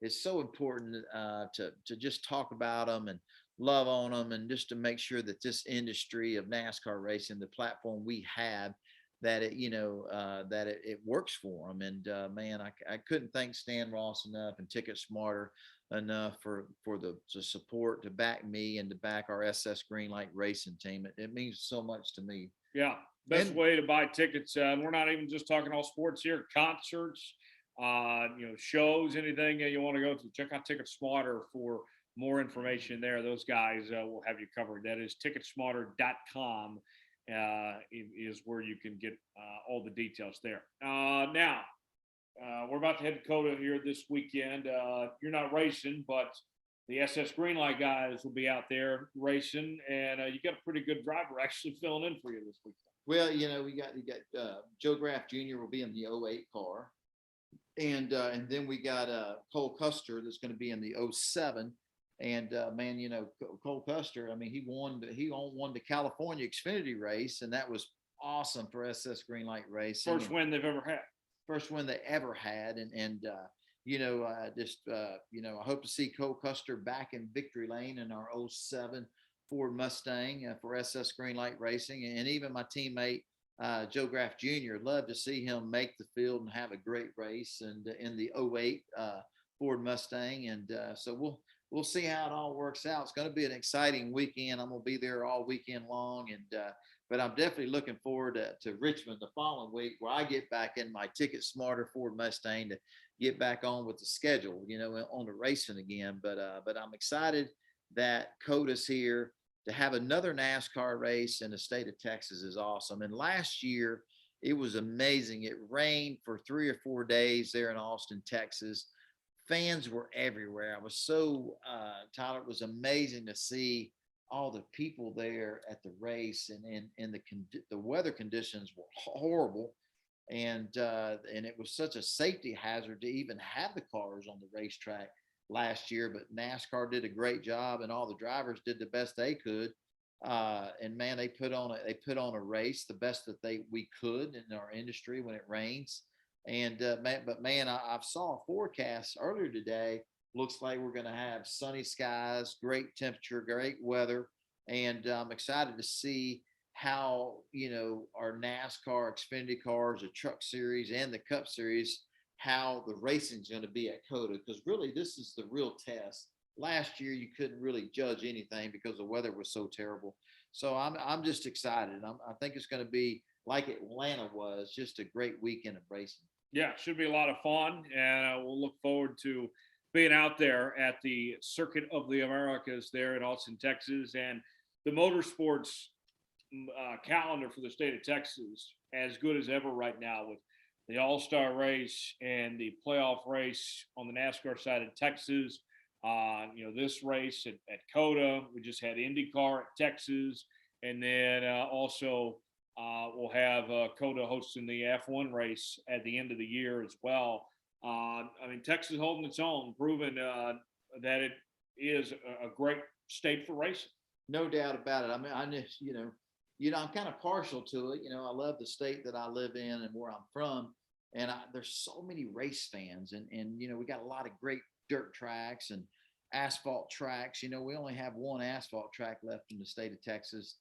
it's so important to just talk about them and love on them, and just to make sure that this industry of NASCAR racing, the platform we have, that it, you know, that it works for them. And man, I couldn't thank Stan Ross enough and Ticket Smarter enough for the support, to back me and to back our SS Greenlight racing team. It means so much to me. Yeah, best way to buy tickets. We're not even just talking all sports here, concerts, you know, shows, anything that you want to go to. Check out Ticket Smarter for more information there. Those guys will have you covered. That is ticketsmarter.com. Is where you can get all the details there. Now, we're about to head to Dakota here this weekend. You're not racing, but the SS Greenlight guys will be out there racing, and you got a pretty good driver actually filling in for you this weekend. Well, you know, you got Joe Graff Jr. will be in the 08 car, and then we got Cole Custer that's going to be in the 07. And man, you know, Cole Custer, I mean, he won the California Xfinity race, and that was awesome for SS Greenlight Racing. First win they've ever had. First win they ever had, and you know, you know, I hope to see Cole Custer back in victory lane in our 07 Ford Mustang for SS Greenlight Racing, and even my teammate Joe Graff Jr. Love to see him make the field and have a great race, and in the 08 Ford Mustang, and so we'll see how it all works out. It's going to be an exciting weekend. I'm going to be there all weekend long, and but I'm definitely looking forward to Richmond the following week, where I get back in my Ticket Smarter Ford Mustang to get back on with the schedule, you know, on the racing again. But I'm excited that Coda's here. To have another NASCAR race in the state of Texas is awesome. And last year, it was amazing. It rained for 3 or 4 days there in Austin, Texas. Fans were everywhere. I was so, Tyler, it was amazing to see all the people there at the race, and the weather conditions were horrible. And it was such a safety hazard to even have the cars on the racetrack last year, but NASCAR did a great job, and all the drivers did the best they could. And man, they put on a race, the best that we could in our industry when it rains. And man, I saw a forecast earlier today. Looks like we're going to have sunny skies, great temperature, great weather, and I'm excited to see how, you know, our NASCAR Xfinity cars, the Truck Series, and the Cup Series, how the racing is going to be at COTA, because really this is the real test. Last year you couldn't really judge anything because the weather was so terrible. So I'm just excited. I think it's going to be like Atlanta was, just a great weekend of racing. Yeah, should be a lot of fun, and we'll look forward to being out there at the Circuit of the Americas there in Austin, Texas, and the motorsports calendar for the state of Texas as good as ever right now, with the All-Star race and the playoff race on the NASCAR side of Texas. This race at COTA, we just had IndyCar at Texas, and then also we'll have COTA hosting the F1 race at the end of the year as well. Texas holding its own, proving that it is a great state for racing. No doubt about it. I just, I'm kind of partial to it. I love the state that I live in and where I'm from. And there's so many race fans, and we got a lot of great dirt tracks and asphalt tracks. We only have one asphalt track left in the state of Texas,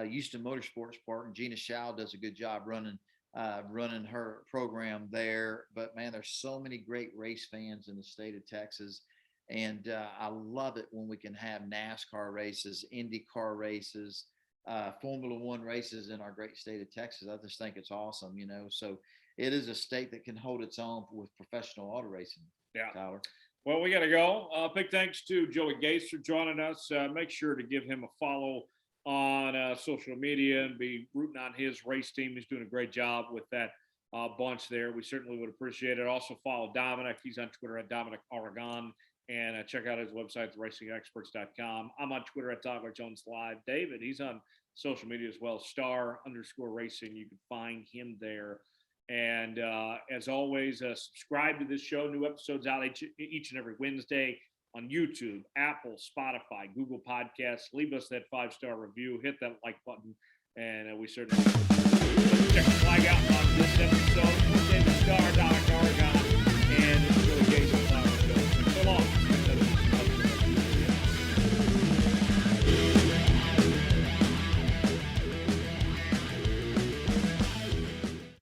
Houston Motorsports Park, and Gina Shaw does a good job running her program there. But man, there's so many great race fans in the state of Texas. And I love it when we can have NASCAR races, IndyCar races, Formula One races in our great state of Texas. I just think it's awesome, so it is a state that can hold its own with professional auto racing. Yeah. Tyler. Well, we got to go. Big thanks to Joey Gase for joining us. Make sure to give him a follow on social media and be rooting on his race team. He's doing a great job with that bunch there. We certainly would appreciate it. Also follow Dominic. He's on Twitter at Dominic Aragon. And check out his website, racingexperts.com. I'm on Twitter at Tyler Jones Live. David, he's on social media as well, Star_Racing. You can find him there. And as always, subscribe to this show. New episodes out each and every Wednesday on YouTube, Apple, Spotify, Google Podcasts. Leave us that 5-star review. Hit that like button. And we certainly check the flag out on this episode. David Starr, Dominic Aragon.